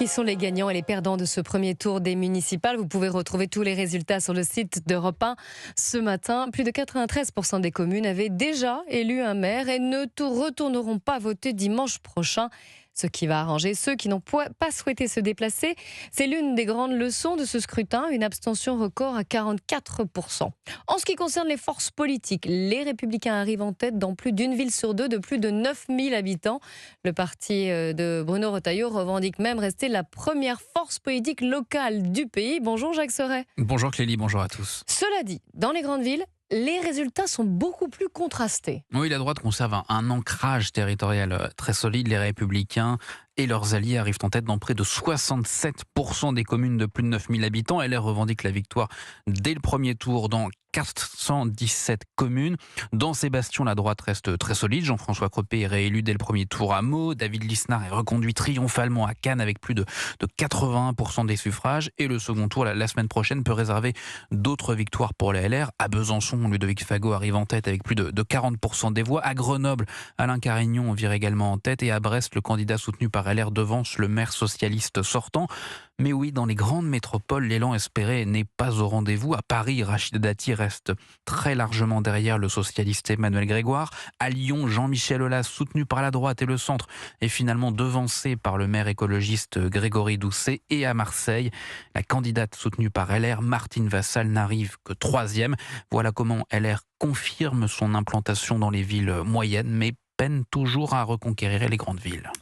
Qui sont les gagnants et les perdants de ce premier tour des municipales? Vous pouvez retrouver tous les résultats sur le site d'Europe 1 ce matin. Plus de 93% des communes avaient déjà élu un maire et ne retourneront pas voter dimanche prochain. Ce qui va arranger ceux qui n'ont pas souhaité se déplacer. C'est l'une des grandes leçons de ce scrutin, une abstention record à 44%. En ce qui concerne les forces politiques, les Républicains arrivent en tête dans plus d'une ville sur deux de plus de 9000 habitants. Le parti de Bruno Retailleau revendique même rester la première force politique locale du pays. Bonjour Jacques Serret. Bonjour Clélie, bonjour à tous. Cela dit, dans les grandes villes, les résultats sont beaucoup plus contrastés. Oui, la droite conserve un ancrage territorial très solide. Les Républicains et leurs alliés arrivent en tête dans près de 67% des communes de plus de 9000 habitants. LR revendique la victoire dès le premier tour dans 417 communes. Dans ces bastions, la droite reste très solide. Jean-François Copé est réélu dès le premier tour à Meaux. David Lisnard est reconduit triomphalement à Cannes avec plus de 81% des suffrages. Et le second tour, la semaine prochaine, peut réserver d'autres victoires pour les LR. À Besançon, Ludovic Fagot arrive en tête avec plus de 40% des voix. À Grenoble, Alain Carignon vire également en tête. Et à Brest, le candidat soutenu par LR devance le maire socialiste sortant. Mais oui, dans les grandes métropoles, l'élan espéré n'est pas au rendez-vous. À Paris, Rachida Dati reste très largement derrière le socialiste Emmanuel Grégoire. À Lyon, Jean-Michel Aulas, soutenu par la droite et le centre, est finalement devancé par le maire écologiste Grégory Doucet. Et à Marseille, la candidate soutenue par LR, Martine Vassal, n'arrive que troisième. Voilà comment LR confirme son implantation dans les villes moyennes, mais peine toujours à reconquérir les grandes villes.